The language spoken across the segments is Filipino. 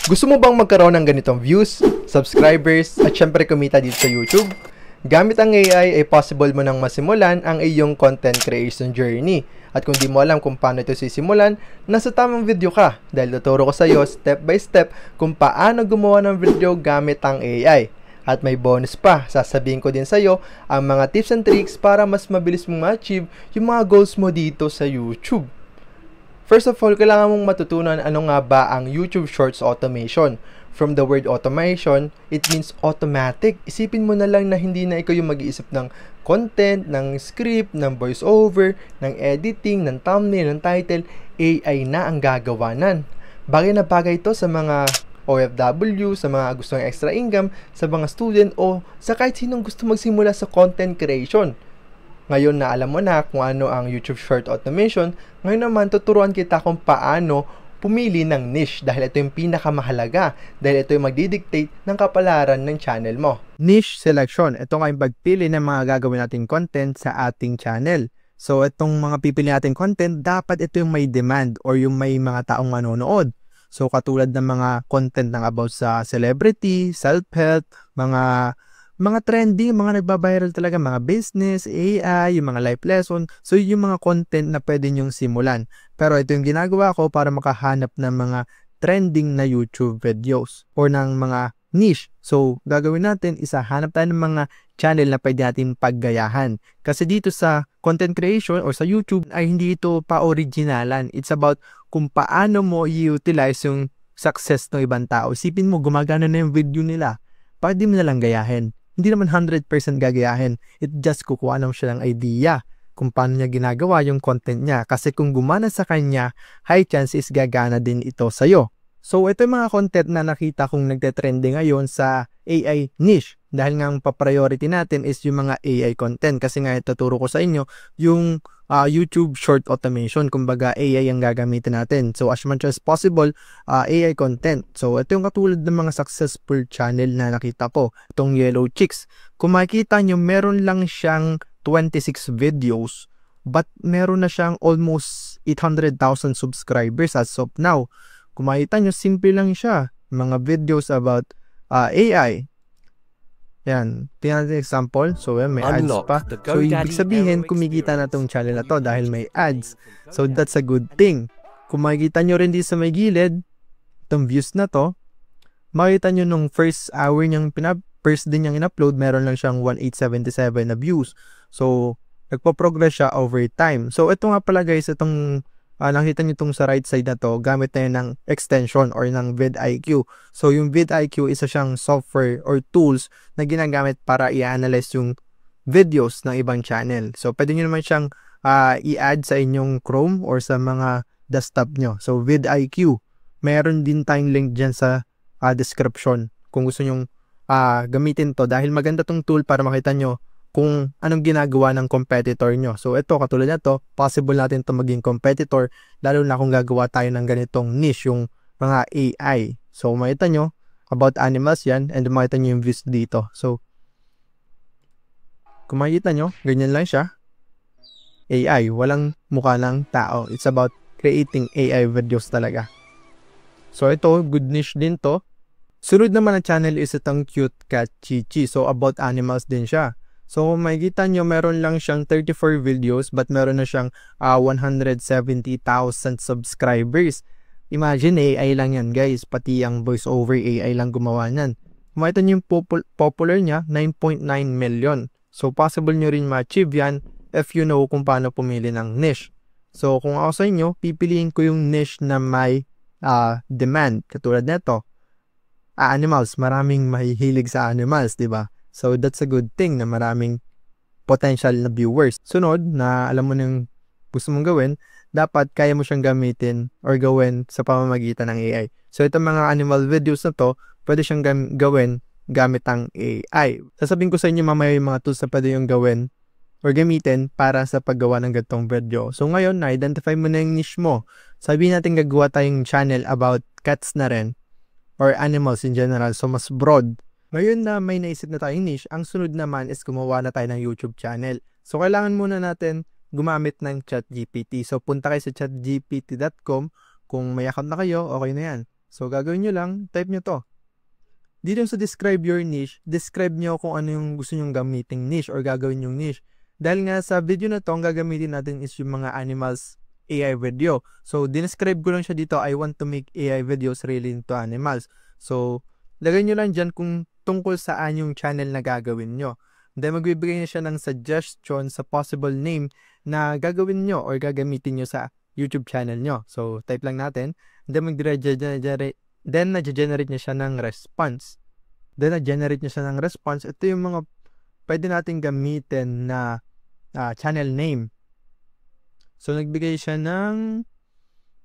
Gusto mo bang magkaroon ng ganitong views, subscribers, at syempre kumita dito sa YouTube? Gamit ang AI ay possible mo nang masimulan ang iyong content creation journey. At kung di mo alam kung paano ito sisimulan, nasa tamang video ka dahil tuturo ko sa iyo step by step kung paano gumawa ng video gamit ang AI. At may bonus pa, sasabihin ko din sa iyo ang mga tips and tricks para mas mabilis mong ma-achieve yung mga goals mo dito sa YouTube. First of all, kailangan mong matutunan ano nga ba ang YouTube Shorts Automation. From the word automation, it means automatic. Isipin mo na lang na hindi na ikaw yung mag-iisip ng content, ng script, ng voiceover, ng editing, ng thumbnail, ng title. AI na ang gagawa nan. Bagay na bagay ito sa mga OFW, sa mga gusto ng extra income, sa mga student o sa kahit sinong gusto magsimula sa content creation. Ngayon na alam mo na kung ano ang YouTube Short Automation, ngayon naman tuturuan kita kung paano pumili ng niche dahil ito yung pinakamahalaga dahil ito yung magdidictate ng kapalaran ng channel mo. Niche selection. Ito nga yung pagpili ng mga gagawin nating content sa ating channel. So itong mga pipili nating content, dapat ito yung may demand or yung may mga taong manonood. So katulad ng mga content ng about sa celebrity, self-help, mga trending, mga nagbabiral talaga, mga business, AI, yung mga life lesson. So, yung mga content na pwede nyong simulan. Pero ito yung ginagawa ko para makahanap ng mga trending na YouTube videos or ng mga niche. So, gagawin natin, hanap tayo ng mga channel na pwede natin paggayahan. Kasi dito sa content creation or sa YouTube ay hindi ito pa-originalan. It's about kung paano mo i-utilize yung success ng ibang tao. Isipin mo, gumagana na yung video nila. Pwede mo nalang gayahin. Hindi naman 100% gagayahin. It just kukuha lang siya ng idea kung paano niya ginagawa yung content niya. Kasi kung gumana sa kanya, high chances gagana din ito sa'yo. So, ito yung mga content na nakita kong nagte-trending ngayon sa AI niche. Dahil nga ang pa-priority natin is yung mga AI content. Kasi nga ituturo ko sa inyo yung YouTube Short Automation. Kumbaga, AI ang gagamitin natin. So, as much as possible, AI content. So, ito yung katulad ng mga successful channel na nakita ko. Itong Yellow Chicks. Kung makikita nyo, meron lang siyang 26 videos. But meron na siyang almost 800,000 subscribers as of now. Kung makita nyo, simple lang siya. Mga videos about AI. Yan. Tingnan natin example. So, yan, may ads pa. So, ibig sabihin, kumikita na tong channel na to dahil may ads. So, that's a good thing. Kung makikita nyo rin dito sa may gilid, itong views na to, makikita nyo nung first hour niyang first din niyang in-upload, meron lang siyang 1877 na views. So, nagpo-progress siya over time. So, ito nga pala guys, itong nakita nyo itong sa right side na to, gamit na yun ng extension or ng vidIQ. So, yung vidIQ, isa siyang software or tools na ginagamit para i-analyze yung videos ng ibang channel. So, pwede nyo naman siyang i-add sa inyong Chrome or sa mga desktop nyo. So, vidIQ. Meron din tayong link dyan sa description kung gusto nyong gamitin to dahil maganda tong tool para makita nyo kung anong ginagawa ng competitor nyo. So, ito, katulad na to, possible natin to maging competitor, lalo na kung gagawa tayo ng ganitong niche, yung mga AI. So, makita nyo, about animals yan, and makita nyo yung views dito. So, kung makita nyo, ganyan lang siya. AI, walang mukha ng tao. It's about creating AI videos talaga. So, ito, good niche din to. Sunod naman na channel is itong Cute Cat Chichi. So, about animals din siya. So, makikita nyo, meron lang siyang 34 videos but meron na siyang 170,000 subscribers. Imagine, AI lang yan guys. Pati ang voiceover AI lang gumawa niyan. Makita nyo yung popular niya, 9.9 million. So, possible nyo rin ma-achieve yan if you know kung paano pumili ng niche. So, kung ako sa inyo, pipiliin ko yung niche na may demand. Katulad nito, animals. Maraming mahihilig sa animals, diba? So, that's a good thing na maraming potential na viewers. Sunod, na alam mo nang gusto mong gawin, dapat kaya mo siyang gamitin or gawin sa pamamagitan ng AI. So, itong mga animal videos na to, pwede siyang gawin gamit ang AI. Sasabihin ko sa inyo mamaya yung mga tools na pwede yung gawin or gamitin para sa paggawa ng ganitong video. So, ngayon, na-identify mo na yung niche mo. Sabihin natin gagawa tayong channel about cats na rin or animals in general. So, mas broad. Ngayon na may naisip na tayong niche, ang sunod naman is gumawa na tayo ng YouTube channel. So, kailangan muna natin gumamit ng ChatGPT. So, punta kayo sa chatgpt.com. Kung may account na kayo, okay na yan. So, gagawin nyo lang, type nyo to. Dito sa describe your niche, describe nyo kung ano yung gusto nyong gamiting niche or gagawin yung niche. Dahil nga sa video na to, ang gagamitin natin is yung mga animals AI video. So, dinescribe ko lang siya dito, I want to make AI videos relating to animals. So, lagay nyo lang dyan kung tungkol saan yung channel na gagawin nyo. Then, magbibigay na siya ng suggestion sa possible name na gagawin nyo or gagamitin nyo sa YouTube channel nyo. So, type lang natin. Then, na-generate niya siya ng response. Then, na-generate niya siya ng response. Ito yung mga pwede natin gamitin na channel name. So, nagbigay siya ng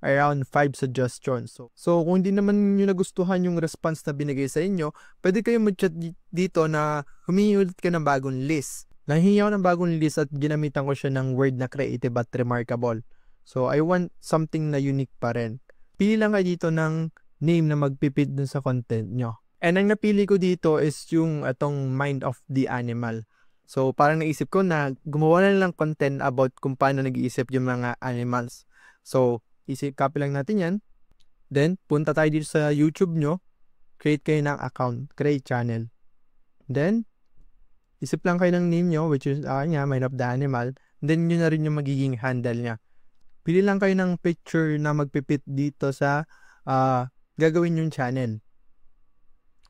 around 5 suggestions. So, kung hindi naman nyo nagustuhan yung response na binigay sa inyo, pwede kayo mag-chat dito na humingi ulit ka ng bagong list. Nahingi ako ng bagong list at ginamitan ko siya ng word na creative at remarkable. So, I want something na unique pa rin. Pili lang kayo dito ng name na magpipit dun sa content nyo. And ang napili ko dito is yung atong mind of the animal. So, parang naisip ko na gumawa na lang content about kung paano nag-iisip yung mga animals. So, copy lang natin yan. Then, punta tayo dito sa YouTube nyo. Create kayo ng account. Create channel. Then, isip lang kayo ng name nyo, which is, mind of the animal. Then, yun na rin yung magiging handle niya. Pili lang kayo ng picture na magpipit dito sa gagawin yung channel.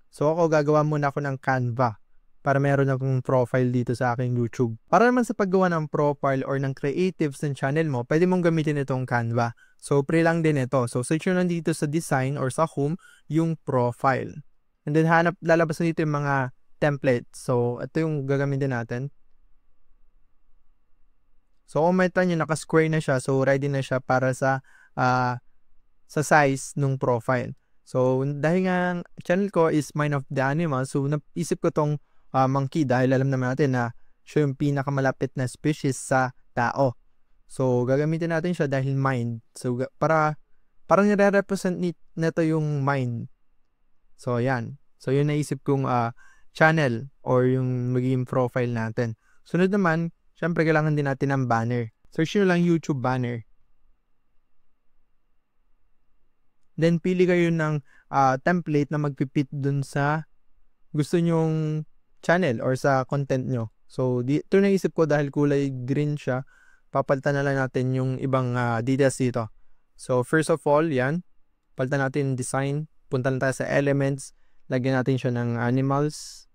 So, ako gagawa muna ako ng Canva para meron akong profile dito sa aking YouTube. Para naman sa paggawa ng profile or ng creatives ng channel mo, pwede mong gamitin itong Canva. So, pre lang din ito. So, search nyo lang dito sa design or sa home yung profile. And then, lalabas na dito yung mga templates. So, ito yung gagamitin natin. So, kung makita nyo, naka-square na siya. So, ready na siya para sa size ng profile. So, dahil nga channel ko is Mind of the Animal, so naisip ko tong monkey dahil alam naman natin na siya yung pinakamalapit na species sa tao. So, gagamitin natin siya dahil mind. So, parang nire-represent nito yung mind. So, yan. So, yun naisip kong channel or yung magiging profile natin. Sunod naman, syempre kailangan din natin ng banner. Search nyo lang YouTube banner. Then, pili kayo ng template na magpipit dun sa gusto nyong channel or sa content nyo. So, ito naisip ko dahil kulay green siya. Papalitan na lang natin yung ibang details dito. So, first of all, yan. Palitan natin design. Punta lang tayo sa elements. Lagyan natin siya ng animals.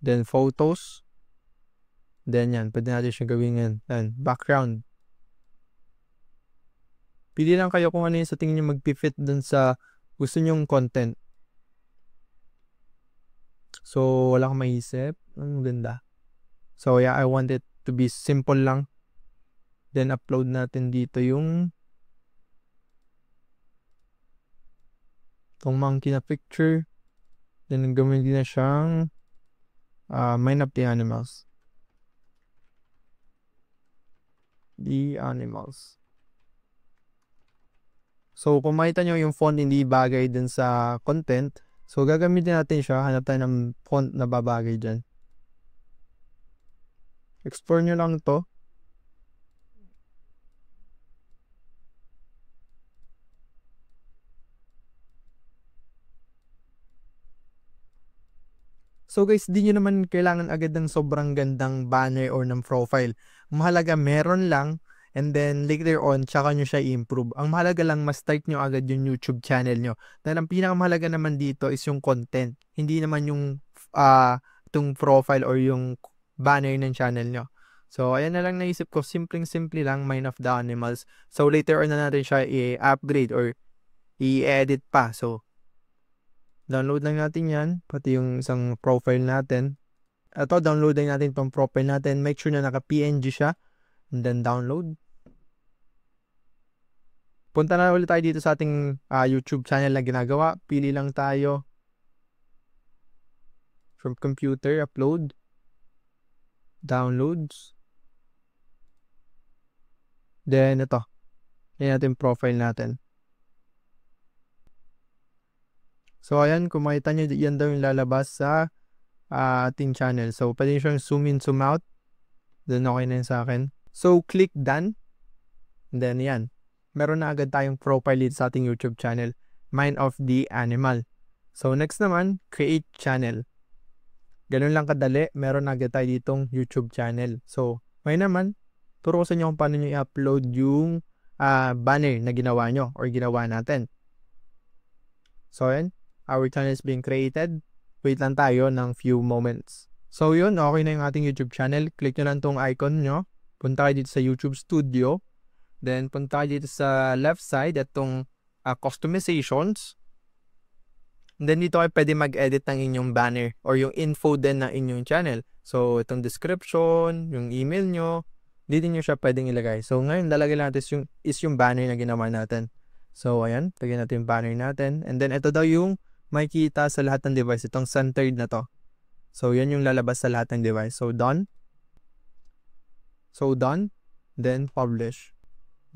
Then, photos. Then, yan. Pwede natin siya gawin yan. Then, background. Pili lang kayo kung ano yung sa tingin nyo magpifit dun sa gusto nyong content. So, wala kang maisip. Ang ganda. So, yeah, I want it to be simple lang. Then, upload natin dito yung itong monkey na picture. Then, gawin din na siyang mind of the animals. The animals. So, kung makita nyo yung font hindi bagay dun sa content, so gagamitin natin siya. Hanap tayo ng font na babagay dyan. Explore nyo lang to. So guys, di nyo naman kailangan agad ng sobrang gandang banner or ng profile. Mahalaga meron lang. And then, later on, tsaka nyo siya i-improve. Ang mahalaga lang, ma-start nyo agad yung YouTube channel nyo. Dahil ang pinakamahalaga naman dito is yung content. Hindi naman yung itong profile or yung banner ng channel nyo. So, ayan na lang naisip ko. Simpleng-simple lang, Mind of the Animals. So, later on na natin siya i-upgrade or i-edit pa. So, download lang natin yan. Pati yung isang profile natin. Ito, download lang natin itong profile natin. Make sure na naka-PNG siya. And then, download. Punta na ulit tayo dito sa ating YouTube channel na ginagawa. Pili lang tayo. From computer, upload. Downloads. Then, ito. Yan natin profile natin. So, ayan. Kung makita nyo, yan daw yung lalabas sa ating channel. So, pwede siyang zoom in, zoom out. Then, okay na yun sa akin. So, click done. And then, yan. Meron na agad tayong profile dito sa ating YouTube channel. mind of the animal. So next naman, create channel. Ganun lang kadali, meron agad tayo ditong YouTube channel. So ngayon naman, turo ko sa inyo kung paano nyo i-upload yung banner na ginawa nyo or ginawa natin. So yun, our channel is being created. Wait lang tayo ng few moments. So yun, okay na yung ating YouTube channel. Click nyo lang tong icon nyo. Punta kayo dito sa YouTube Studio. Then punta kayo dito sa left side, itong customizations. And then dito kayo pwede mag-edit ng inyong banner or yung info din ng inyong channel. So itong description, yung email nyo, dito nyo siya pwedeng ilagay. So ngayon, lalagay natin is yung banner na ginawa natin. So ayan, lagyan natin yung banner natin. And then ito daw yung makikita sa lahat ng device. Itong centered na to. So yan yung lalabas sa lahat ng device. So done. So done. Then publish.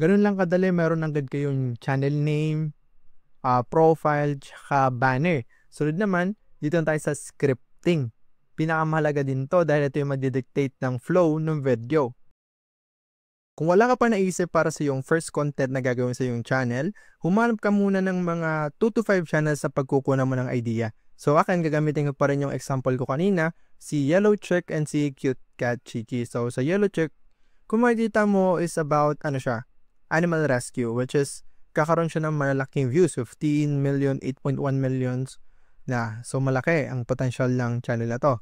Ganun lang kadali. Meron agad kayong channel name, profile, tsaka banner. Sunod naman, dito tayo sa scripting. Pinakamahalaga din to dahil ito yung mag-dictate ng flow ng video. Kung wala ka pa naisip para sa yung first content na gagawin sa yung channel, humanap ka muna ng mga 2 to 5 channels sa pagkukuha mo ng idea. So akin, gagamitin ko pa rin yung example ko kanina, si Yellow Chick and si Cute Cat Chichi. So sa Yellow Chick, kung makikita mo is about, animal rescue, which is, kakaroon siya ng malaking views, 15 million, 8.1 millions na. So malaki ang potential ng channel na to.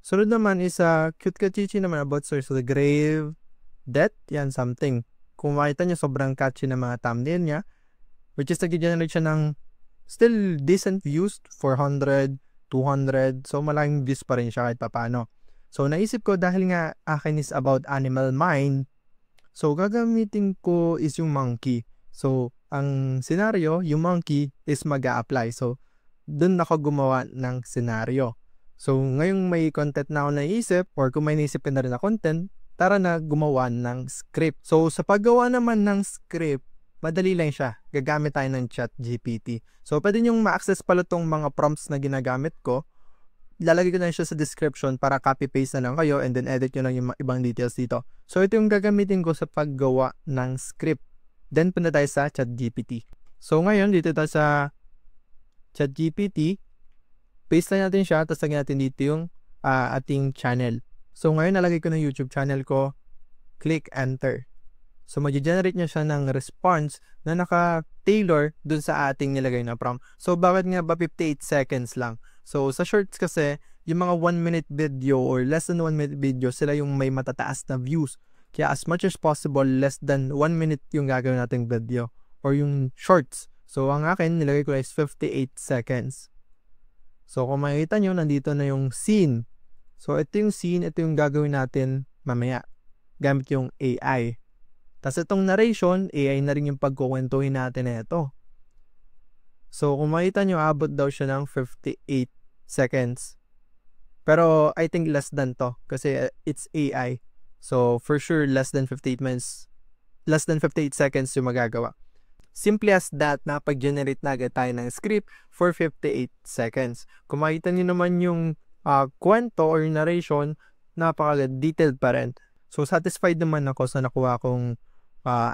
Sunod naman is Cute Cat Chichi naman about Source of the Grave, Death, yan, something. Kung makita nyo, sobrang catchy na mga thumbnail niya, which is nag-generate siya ng still decent views, 400, 200, so malaking views pa rin siya kahit papano. So naisip ko dahil nga akin is about animal mind, so gagamitin ko is yung monkey. So ang scenario, yung monkey is mag-a-apply. So dun ako gumawa ng scenario. So ngayong may content na ako naisip, or kung may naisip ka na rin na content, tara na gumawa ng script. So sa paggawa naman ng script, madali lang siya. Gagamit tayo ng ChatGPT. So pwede nyong ma-access pala tong mga prompts na ginagamit ko. Lalagay ko na siya sa description para copy-paste na lang kayo and then edit nyo lang yung ibang details dito. So ito yung gagamitin ko sa paggawa ng script. Then punta tayo sa ChatGPT. So ngayon, dito tayo sa ChatGPT. Paste na natin siya, tapos lagyan natin dito yung ating channel. So ngayon, nalagay ko na YouTube channel ko. Click enter. So mag-generate niya siya ng response na naka-tailor dun sa ating nilagay na prompt. So bakit nga ba 58 seconds lang? So sa shorts kasi, yung mga 1 minute video or less than 1 minute video, sila yung may matataas na views. Kaya as much as possible, less than 1 minute yung gagawin nating video or yung shorts. So ang akin, nilagay ko is 58 seconds. So kung makikita nyo, nandito na yung scene. So ito yung scene, ito yung gagawin natin mamaya. Gamit yung AI. Tapos itong narration, AI na rin yung pagkukwentuhin natin na ito. So kung makita nyo, abot daw siya ng 58 seconds. Pero I think less than to kasi it's AI. So for sure less than 58 minutes, less than 58 seconds yung magagawa. Simple as that, napag-generate na agad tayo ng script for 58 seconds. Kung makita nyo naman yung kwento or narration, napaka-detailed pa rin. So satisfied naman ako sa nakuha kong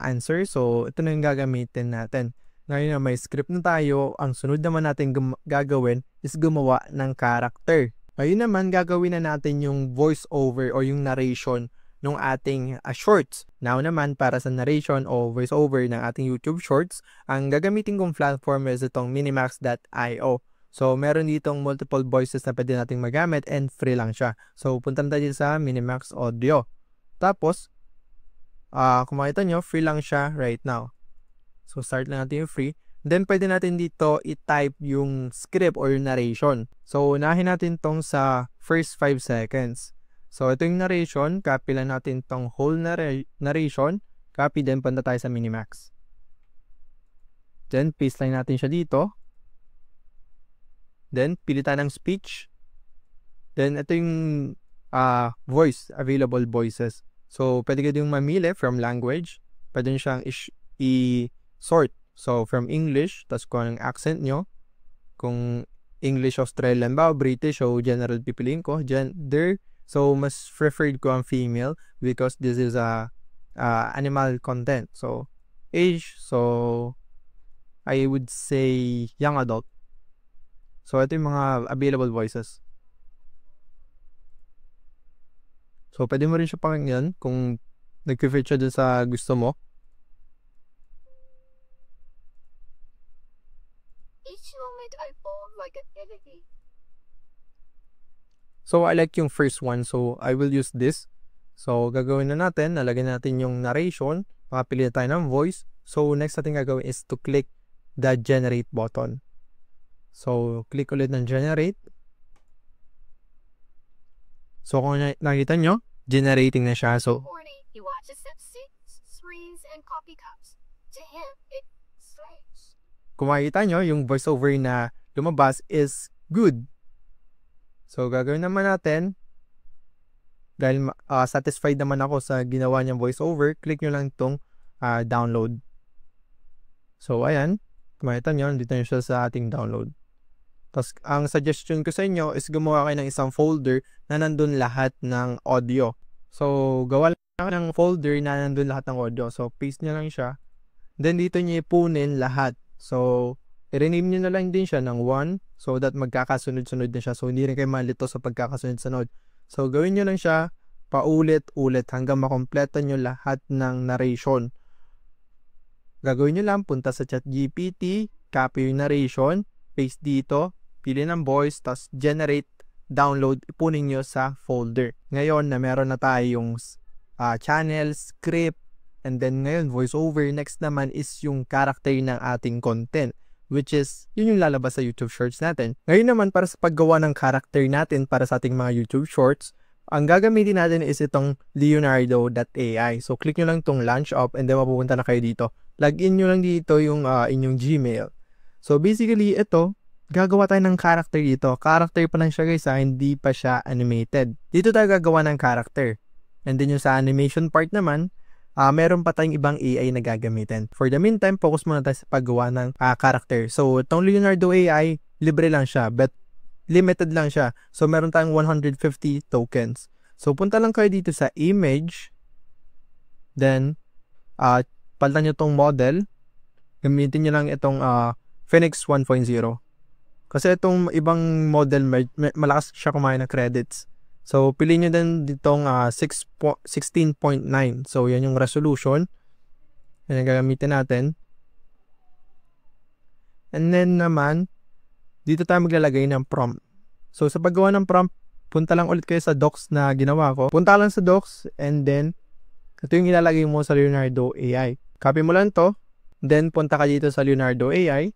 answer. So ito na yung gagamitin natin. Ngayon na may script na tayo, ang sunod naman natin gagawin is gumawa ng character. Ngayon naman gagawin na natin yung voice over o yung narration ng ating shorts. Now naman, para sa narration o voice over ng ating YouTube shorts, ang gagamitin kong platform is itong minimax.io. So meron ditong multiple voices na pwede nating magamit and free lang siya. So punta na tayo sa Minimax Audio. Tapos kung makita nyo, free lang siya right now. So start lang natin yung free. Then pwede natin dito i-type yung script or yung narration. So unahin natin tong sa first 5 seconds. So ito yung narration, copy lang natin tong whole narration, copy, then punta tayo sa Minimax. Then paste lang natin siya dito. Then pili tayo ng speech. Then ito yung voice, available voices. So pwede ka yung mamili from language. Pwede nyo siyang i-sort. So from English, tapos kung anong accent nyo. Kung English Australian ba, British, so general pipiliin ko. Gender, so mas preferred ko ang female because this is animal content. So age, so I would say young adult. So, ito yung mga available voices. So, pwede mo rin siya pakinggan kung nag-fit siya dun sa gusto mo. Each moment I fall like a melody. So, I like yung first one. So, I will use this. So, gagawin na natin. Nalagyan natin yung narration. Makapili na tayo ng voice. So, next natin gagawin is to click the generate button. So, click ulit ng generate. So, kung nakita nyo, generating na siya. So, Morning, he watches them sings, screens, and coffee cups. To him, it's strange. kung makikita nyo, yung voiceover na lumabas is good. So, gagawin naman natin, dahil satisfied naman ako sa ginawa niyang voiceover, click nyo lang itong download. So, ayan. Kung makikita nyo, dito na siya sa ating download. Tapos, ang suggestion ko sa inyo is gumawa kayo ng isang folder na nandun lahat ng audio. So, gawa lang ng folder na nandun lahat ng audio. So, paste nyo lang siya. Then, dito nyo ipunin lahat. So, i-rename nyo na lang din siya ng 1 so that magkakasunod-sunod na siya. So, hindi rin kayo malito sa pagkakasunod-sunod. So, gawin nyo lang siya paulit-ulit hanggang makompleto nyo lahat ng narration. Gagawin nyo lang, punta sa ChatGPT, copy yung narration, paste dito, pili ng voice, tapos generate, download, ipunin nyo sa folder. Ngayon na meron na tayong channel, script, and then ngayon voiceover, next naman is yung character ng ating content, which is yun yung lalabas sa YouTube Shorts natin. Ngayon naman para sa paggawa ng character natin para sa ating mga YouTube Shorts, ang gagamitin natin is itong Leonardo.ai. So click nyo lang itong launch up and then mapupunta na kayo dito. Login nyo lang dito yung inyong Gmail. So basically ito, gagawa tayo ng character dito. Character pa lang siya guys, hindi pa siya animated. Dito tayo gagawa ng character. And then yung sa animation part naman, meron pa tayong ibang AI na gagamitin. For the meantime, focus muna tayo sa paggawa ng character. So, itong Leonardo AI, libre lang siya, but limited lang siya. So, meron tayong 150 tokens. So, punta lang kayo dito sa image. Then, palitan nyo itong model. Gamitin nyo lang itong Phoenix 1.0. Kasi itong ibang model, malakas siya kumain ng credits. So, piliin nyo din ditong 16.9. So, yan yung resolution. Yan yung gagamitin natin. And then naman, dito tayo maglalagay ng prompt. So, sa paggawa ng prompt, punta lang ulit kayo sa docs na ginawa ko. Punta lang sa docs and then, ito yung ilalagay mo sa Leonardo AI. Copy mo lang to. Then, punta ka dito sa Leonardo AI.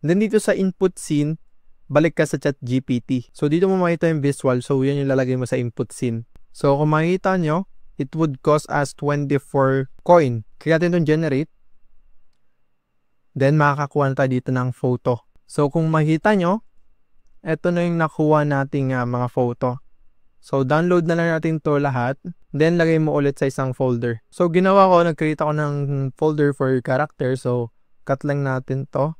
Then, dito sa input scene, balik ka sa ChatGPT. So, dito mo makita yung visual. So, yan yung lalagay mo sa input scene. So, kung makikita nyo, it would cost us 24 coin. Kaya natin itong generate. Then, makakakuha na tayo dito ng photo. So, kung makikita nyo, ito na yung nakuha nating mga photo. So, download na lang natin to lahat. Then, lagay mo ulit sa isang folder. So, ginawa ko, nag-create ako ng folder for character. So, cut lang natin to.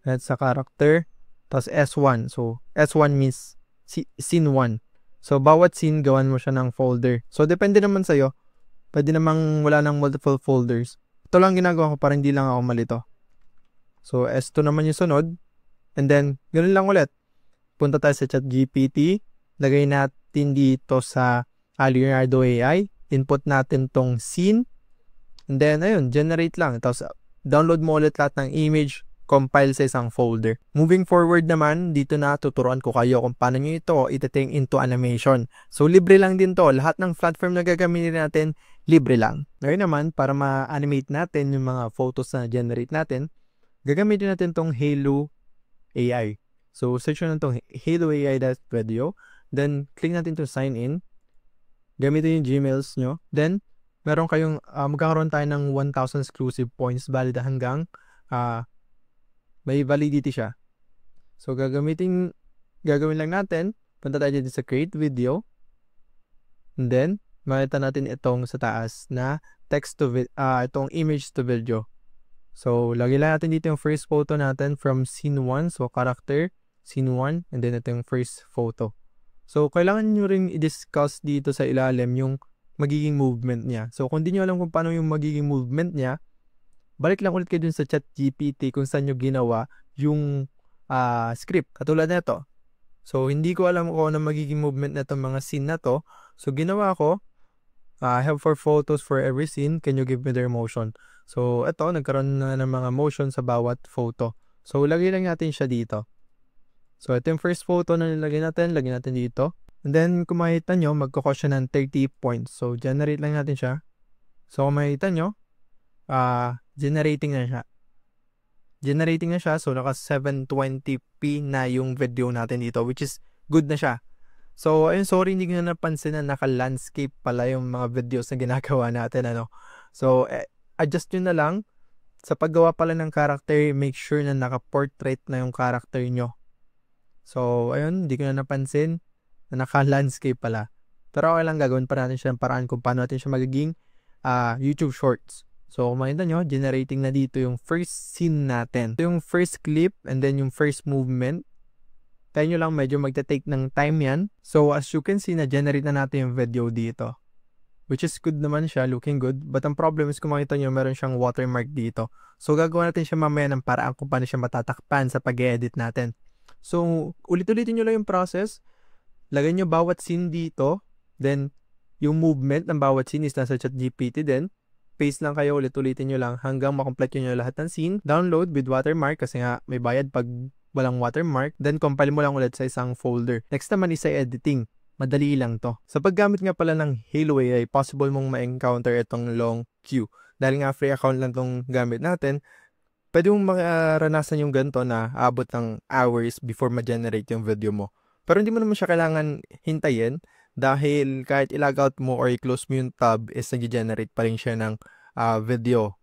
That's sa character. Tapos S1. So, S1 means scene 1. So, bawat scene, gawan mo siya ng folder. So, depende naman sa'yo. Pwede namang wala ng multiple folders. Ito lang ginagawa ko para hindi lang ako malito. So, S2 naman yung sunod. And then, ganoon lang ulit. Punta tayo sa ChatGPT. Lagay natin dito sa Leonardo AI. Input natin tong scene. And then, ayun, generate lang. Tapos, download mo ulit lahat ng image, compile sa isang folder. Moving forward naman, dito na tuturuan ko kayo kung paano nyo ito itating into animation. So, libre lang din to. Lahat ng platform na gagamitin natin, libre lang. Ngayon naman, para ma-animate natin yung mga photos na generate natin, gagamitin natin tong Halo AI. So, search nyo na tong Halo AI.video. Then, click natin to sign in. Gamitin yung Gmails nyo. Then, meron kayong, magkakaroon tayo ng 1,000 exclusive points valid hanggang may validity siya. So, gagawin lang natin. Punta tayo dito sa create video. And then, makita natin itong sa taas na text to itong image to video. So, lagay lang natin dito yung first photo natin from scene 1. So, character, scene 1. And then, ito yung first photo. So, kailangan nyo rin i-discuss dito sa ilalim yung magiging movement niya. So, kung di nyo alam kung paano yung magiging movement niya, balik lang ulit kayo dun sa ChatGPT kung saan nyo ginawa yung script. Katulad nito. So, hindi ko alam kung ano magiging movement na itong mga scene na to. So, ginawa ko, I have 4 photos for every scene. Can you give me their motion? So, ito, nagkaroon na ng mga motion sa bawat photo. So, lagay lang natin siya dito. So, ito yung first photo na nilagay natin. Lagyan natin dito. And then, kung makita nyo, magkakos siya ng 30 points. So, generate lang natin siya. So, kung makita nyo, generating na siya. So naka 720p na yung video natin dito, which is good na siya. So ayun, sorry hindi ko na napansin na naka-landscape pala yung mga videos na ginagawa natin, ano. So adjust nyo na lang. Sa paggawa pala ng character, make sure na naka-portrait na yung character nyo. So ayun, hindi ko na napansin na naka-landscape pala. Pero okay lang, gagawin pa natin siya ng paraan kung paano natin siya magiging YouTube Shorts. So, kung makita nyo, generating na dito yung first scene natin. Ito yung first clip and then yung first movement. Tayo nyo lang, medyo magta-take ng time yan. So, as you can see, na-generate na natin yung video dito. Which is good naman siya, looking good. But ang problem is, kung makita nyo, meron siyang watermark dito. So, gagawa natin siya mamaya ng paraan kung paano siya matatakpan sa pag-edit natin. So, ulit-ulitin nyo lang yung process. Lagay nyo bawat scene dito. Then, yung movement ng bawat scene is nasa ChatGPT din. Paste lang kayo, ulit-ulitin nyo lang hanggang makomplete nyo lahat ng scene. Download with watermark kasi nga may bayad pag walang watermark. Then compile mo lang ulit sa isang folder. Next naman is editing. Madali lang to. Sa paggamit nga pala ng Halo AI, possible mong ma-encounter itong long queue. Dahil nga free account lang tong gamit natin, pwede mong maranasan yung ganito na abot ng hours before ma-generate yung video mo. Pero hindi mo naman siya kailangan hintayin. Dahil kahit i-log out mo or i-close mo yung tab is nag-generate pa rin siya ng video.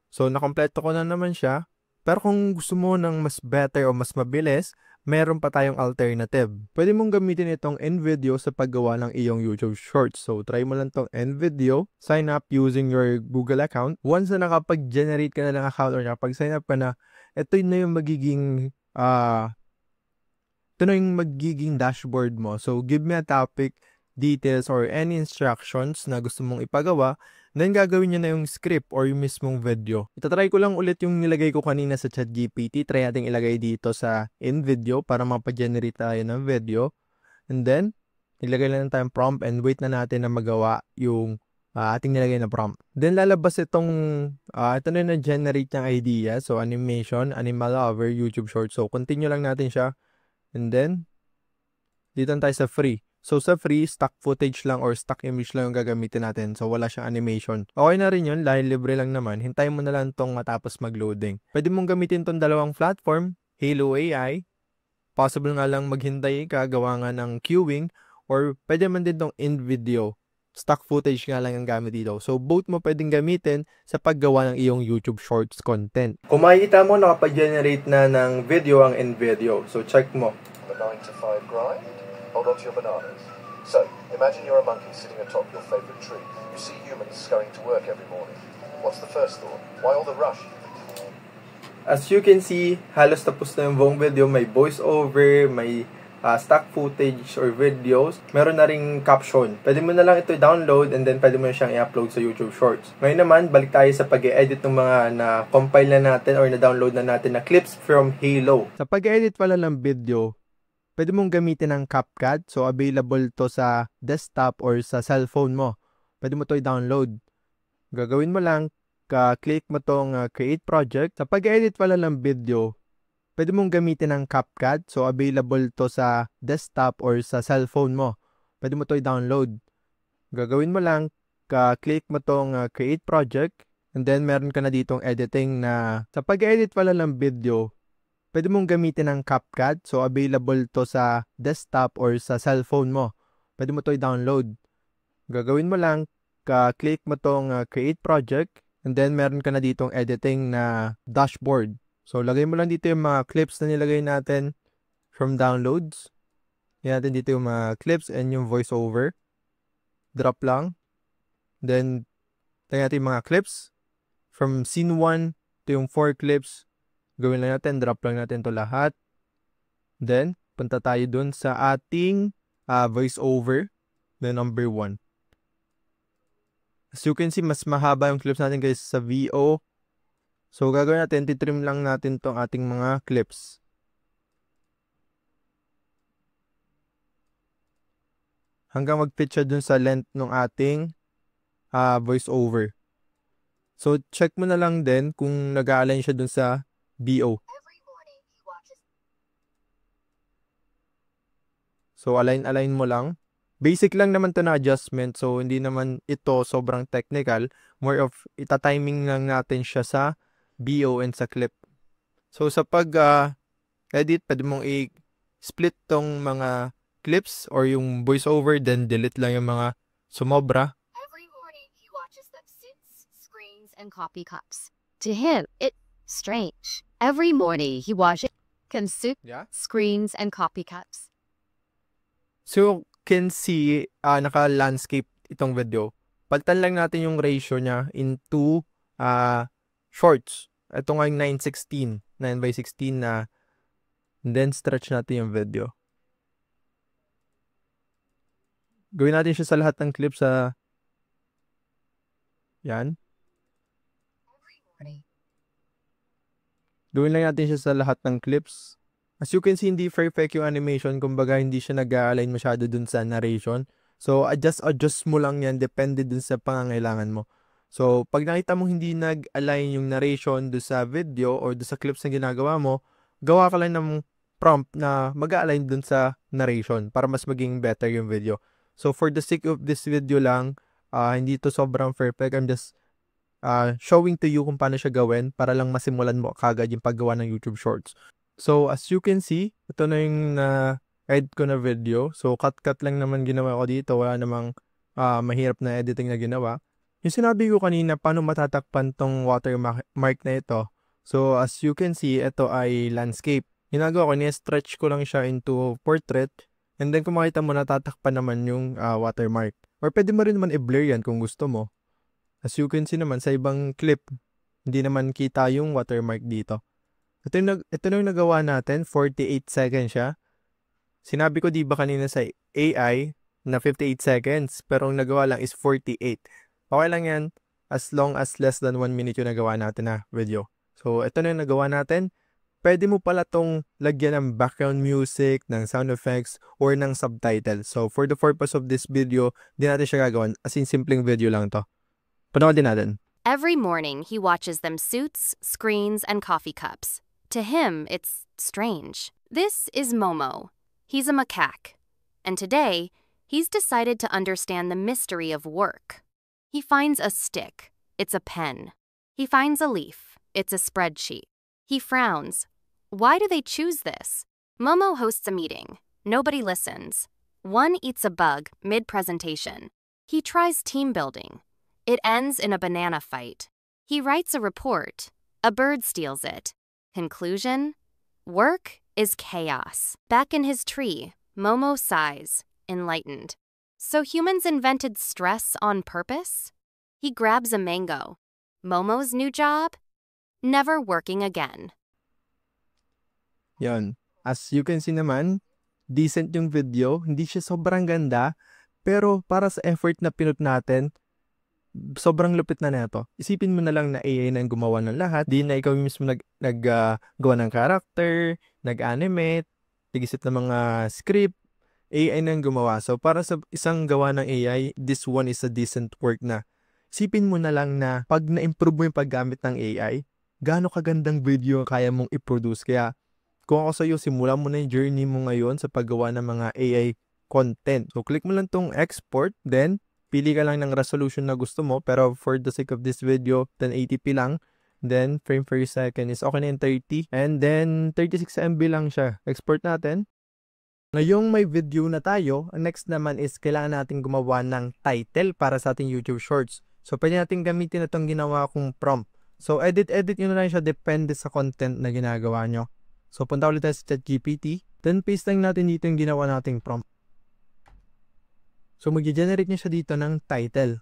So, nakompleto ko na naman siya. Pero kung gusto mo ng mas better o mas mabilis, meron pa tayong alternative. Pwede mong gamitin itong InVideo sa paggawa ng iyong YouTube Shorts. So, try mo lang itong InVideo. Sign up using your Google account. Once na nakapag-generate ka na ng account or nakapag-sign up ka na, ito na yung magiging dashboard mo. So, give me a topic, details, or any instructions na gusto mong ipagawa, then gagawin nyo na yung script or yung mismong video. Itatry ko lang ulit yung nilagay ko kanina sa ChatGPT. Try natin ilagay dito sa InVideo para mapag-generate tayo ng video. And then, ilagay lang tayong prompt and wait na natin na magawa yung ating nilagay na prompt. Then, lalabas ito na na-generate ng idea. So, animation, animal lover, YouTube short. So, continue lang natin siya. And then, dito tayo sa free. So, sa free, stock footage lang or stock image lang yung gagamitin natin. So, wala siyang animation. Okay na rin yun, dahil libre lang naman. Hintayin mo na lang itong matapos mag-loading. Pwede mong gamitin itong dalawang platform, Halo AI. Possible nga lang maghintay ka, gawa nga ng queuing. Or pwede man din itong InVideo. Stock footage nga lang ang gamit dito. So, both mo pwedeng gamitin sa paggawa ng iyong YouTube Shorts content. Kung makikita mo, nakapag-generate na ng video ang InVideo. So, check mo. The 9 to 5 grind. Hold on to your bananas. So, imagine you're a monkey sitting atop your favorite tree. You see humans scurrying to work every morning. What's the first thought? Why all the rush? As you can see, halos tapos na yung buong video. May voiceover, may stock footage or videos. Meron na ring caption. Pwede mo na lang ito download and then pwede mo na siyang i-upload sa YouTube Shorts. Ngayon naman, balik tayo sa pag-edit ng mga na-compile na natin or na-download na natin na clips from Halo. Sa pag-edit pala ng video, pwede mong gamitin ang CapCut. So, available to sa desktop or sa cellphone mo. Pwede mo to i-download. Gagawin mo lang, click mo tong create project. Sa pag-edit pala ng video, pwede mong gamitin ang CapCut. So, available to sa desktop or sa cellphone mo. Pwede mo to i-download. Gagawin mo lang, click mo tong create project. And then, meron ka na ditong editing na sa pag-edit pala ng video, pwede mong gamitin ang CapCut. So, available to sa desktop or sa cellphone mo. Pwede mo to i-download. Gagawin mo lang, click mo tong create project. And then, meron ka na ditong editing na dashboard. So, lagay mo lang dito yung mga clips na nilagay natin from downloads. Yan natin dito yung mga clips and yung voiceover. Drop lang. Then, tayo natin yung mga clips. From scene 1 to yung 4 clips. Gawin lang natin, drop lang natin to lahat. Then, punta tayo dun sa ating voiceover. Then, number 1. As you can see, mas mahaba yung clips natin guys sa VO. So, gagawin natin, titrim lang natin tong ating mga clips. Hanggang mag-fit siya dun sa length ng ating voiceover. So, check mo na lang din kung nag-a-align siya dun sa BO. Every morning he watches. So, align mo lang. Basic lang naman to na adjustment. So, hindi naman ito sobrang technical. More of, ita-timing lang natin siya sa BO and sa clip. So, sa pag-edit, pwede mong i-split tong mga clips or yung voiceover, then delete lang yung mga sumobra. Every morning he watches them suits, screens, and coffee cups. To him, it's strange. Every morning he watches consume Yeah. screens and coffee cups. So, can see, naka-landscape itong video. Palitan lang natin yung ratio niya into shorts. Ito nga yung 9:16, 9:16 na, then stretch natin yung video. Gawin natin siya sa lahat ng clips sa yan. Every morning. Gawin lang natin siya sa lahat ng clips. As you can see, hindi perfect yung animation. Kumbaga, hindi siya nag-align masyado dun sa narration. So, adjust mo lang yan. Depende dun sa pangangailangan mo. So, pag nakita mo hindi nag-align yung narration dun sa video or dun sa clips na ginagawa mo, gawa ka lang ng prompt na mag-align dun sa narration para mas maging better yung video. So, for the sake of this video lang, hindi to sobrang perfect. I'm just showing to you kung paano siya gawin para lang masimulan mo kagad yung paggawa ng YouTube Shorts. So, as you can see, ito na yung edit ko na video. So, cut lang naman ginawa ko dito. Wala namang mahirap na editing na ginawa. Yung sinabi ko kanina, paano matatakpan tong watermark na ito. So, as you can see, ito ay landscape. Ginagawa ko, ni-stretch ko lang siya into portrait. And then, kung makita mo, natatakpan naman yung watermark. Or pwede mo rin naman i-blur yan kung gusto mo. As you can see naman, sa ibang clip, hindi naman kita yung watermark dito. Ito yung nagawa natin, 48 seconds siya. Sinabi ko di ba kanina sa AI na 58 seconds, pero ang nagawa lang is 48. Okay lang yan, as long as less than 1 minute yung nagawa natin na video. So, ito na yung nagawa natin. Pwede mo pala tong lagyan ng background music, ng sound effects, or ng subtitle. So, for the purpose of this video, di natin siya gagawin. As in, simpleng video lang to. Panoodin natin. Every morning, he watches them suits, screens, and coffee cups. To him, it's strange. This is Momo. He's a macaque. And today, he's decided to understand the mystery of work. He finds a stick. It's a pen. He finds a leaf. It's a spreadsheet. He frowns. Why do they choose this? Momo hosts a meeting. Nobody listens. One eats a bug mid-presentation. He tries team building. It ends in a banana fight. He writes a report. A bird steals it. Conclusion? Work is chaos. Back in his tree, Momo sighs, enlightened. So humans invented stress on purpose? He grabs a mango. Momo's new job? Never working again. Yan. As you can see naman, decent yung video. Hindi siya sobrang ganda. Pero para sa effort na pinut natin, sobrang lupit na neto. Isipin mo na lang na AI na gumawa ng lahat. Di na ikaw mismo naggawa ng character, nag-animate, nag-isip ng mga script. AI na gumawa. So, para sa isang gawa ng AI, this one is a decent work na. Isipin mo na lang na pag na-improve mo yung paggamit ng AI, gaano kagandang video kaya mong i-produce. Kaya, kung ako sa'yo, simulan mo na yung journey mo ngayon sa paggawa ng mga AI content. So, click mo lang tong export, then, pili ka lang ng resolution na gusto mo, pero for the sake of this video, 1080p lang. Then, frame per second is okay na yung 30. And then, 36 MB lang siya. Export natin. Ngayong may video na tayo, ang next naman is kailangan natin gumawa ng title para sa ating YouTube Shorts. So, pwede natin gamitin itong ginawa kong prompt. So, edit nyo na lang siya depende sa content na ginagawa nyo. So, punta ulit tayo sa ChatGPT. Then, paste lang natin dito yung ginawa nating prompt. So, mag-generate niya siya dito ng title.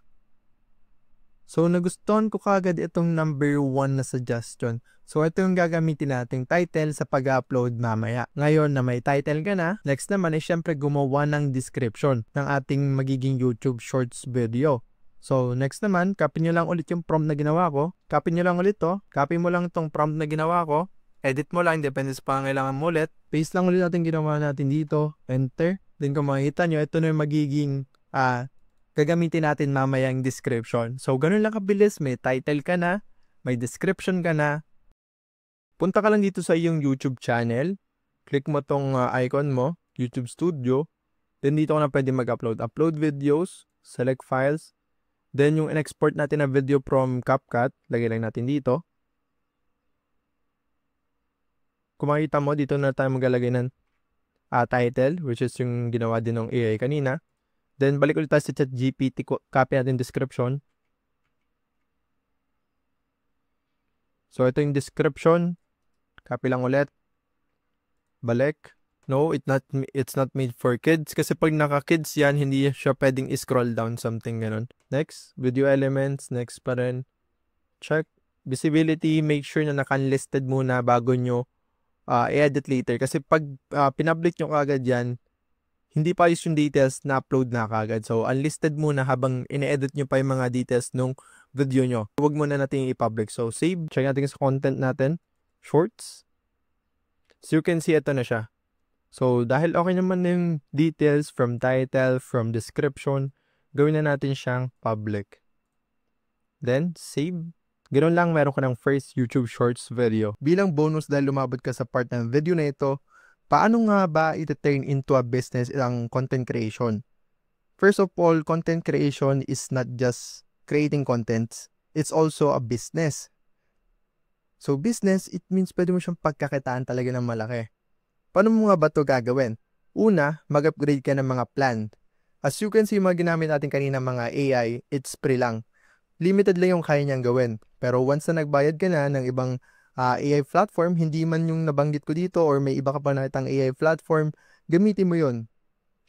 So, nagustuhan ko kagad itong number 1 na suggestion. So, ito yung gagamitin nating title sa pag-upload mamaya. Ngayon na may title ka na, next naman ay syempre gumawa ng description ng ating magiging YouTube Shorts video. So, next naman, copy nyo lang ulit yung prompt na ginawa ko. Copy nyo lang ulit to. Copy mo lang itong prompt na ginawa ko. Edit mo lang, depende sa pangailangan mo ulit. Paste lang ulit natin ginawa natin dito. Enter. Then kung makikita nyo, ito na yung magiging gagamitin natin mamaya yung description. So, ganun lang kabilis. May title ka na. May description ka na. Punta ka lang dito sa iyong YouTube channel. Click mo tong icon mo, YouTube Studio. Then dito ka na pwede mag-upload. Upload videos. Select files. Then yung in-export natin na video from CapCut, lagay lang natin dito. Kung makita mo, dito na tayo maglalagay ng title, which is yung ginawa din ng AI kanina. Then balik ulit tayo sa ChatGPT, copy natin description. So ito yung description. Copy lang ulit. Balik. No, it's not made for kids. Kasi pag naka-kids yan, hindi siya pwedeng i-scroll down, something ganun. Next, video elements. Next pa rin. Check. Visibility, make sure na naka-unlisted muna bago nyo i-edit later. Kasi pag pinpublic nyo kagad yan, hindi pa yung details na upload na kagad. So, unlisted muna habang ine-edit nyo pa yung mga details nung video nyo. Huwag muna natin i-public. So, save. Check natin sa content natin. Shorts. So, you can see ito na siya. So, dahil okay naman yung details from title, from description, gawin na natin siyang public. Then, save. Ganoon lang, meron ka ng first YouTube Shorts video. Bilang bonus dahil lumabot ka sa part ng video na ito, paano nga ba iti-turn into a business ang content creation? First of all, content creation is not just creating contents. It's also a business. So, business, it means pwede mo siyang pagkakitaan talaga ng malaki. Paano mo nga ba ito gagawin? Una, mag-upgrade ka ng mga plan. As you can see, mga ginamit natin kanina mga AI, it's free lang. Limited lang yung kaya niyang gawin. Pero once na nagbayad ka na ng ibang AI platform, hindi man yung nabanggit ko dito or may iba ka pa nakitang AI platform, gamitin mo yun.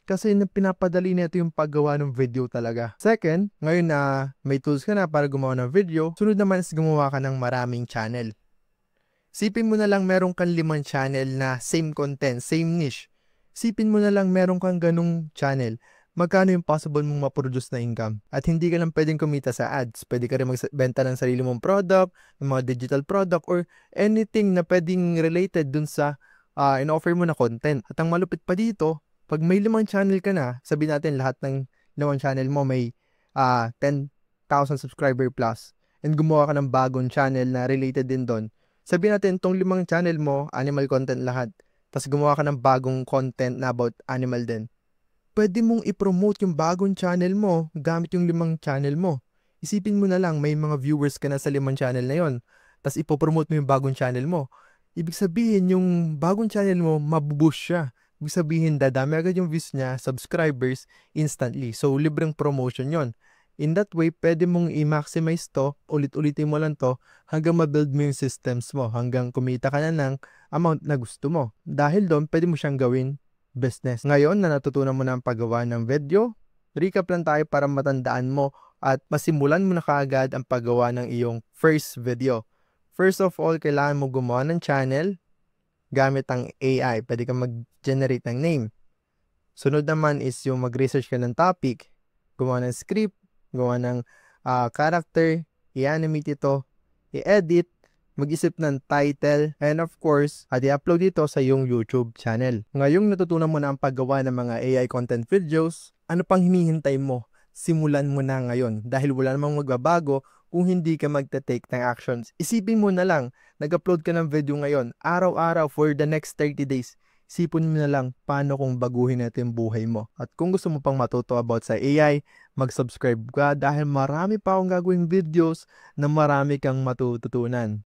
Kasi pinapadali nito yung paggawa ng video talaga. Second, ngayon na may tools ka na para gumawa ng video, sunod naman is gumawa ka ng maraming channel. Sipin mo na lang meron kang 5 channel na same content, same niche. Sipin mo na lang meron kang ganung channel. Magkano yung possible mong ma-produce na income? At hindi ka lang pwedeng kumita sa ads. Pwede ka rin magbenta ng sarili mong product, ng mga digital product, or anything na pwedeng related dun sa in-offer mo na content. At ang malupit pa dito, pag may 5 channel ka na, sabihin natin lahat ng 5 channel mo may 10,000 subscriber plus, and gumawa ka ng bagong channel na related din doon. Sabihin natin, itong 5 channel mo, animal content lahat. Tapos gumawa ka ng bagong content na about animal din. Pwede mong i-promote yung bagong channel mo gamit yung 5 channel mo. Isipin mo na lang, may mga viewers ka na sa 5 channel na yon. Tapos ipopromote mo yung bagong channel mo. Ibig sabihin, yung bagong channel mo, mabuboost siya. Ibig sabihin, dadami agad yung views niya, subscribers, instantly. So, libreng promotion yon. In that way, pwede mong i-maximize to, ulit-ulitin mo lang to, hanggang ma-build mo yung systems mo, hanggang kumita ka na ng amount na gusto mo. Dahil doon, pwede mo siyang gawin business. Ngayon na natutunan mo na ang paggawa ng video, recap lang tayo para matandaan mo at masimulan mo na kaagad ang paggawa ng iyong first video. First of all, kailangan mo gumawa ng channel gamit ang AI. Pwede kang mag-generate ng name. Sunod naman is yung mag-research ka ng topic, gumawa ng script, gawa ng character, i-animate ito, i-edit, mag-isip ng title, and of course, i-upload ito sa iyong YouTube channel. Ngayong natutunan mo na ang paggawa ng mga AI content videos, ano pang hinihintay mo? Simulan mo na ngayon dahil wala namang magbabago kung hindi ka magta-take ng actions. Isipin mo na lang, nag-upload ka ng video ngayon, araw-araw for the next 30 days. Isipin mo na lang paano kung baguhin natin yung buhay mo. At kung gusto mo pang matuto about sa AI, mag-subscribe ka dahil marami pa akong gagawing videos na marami kang matututunan.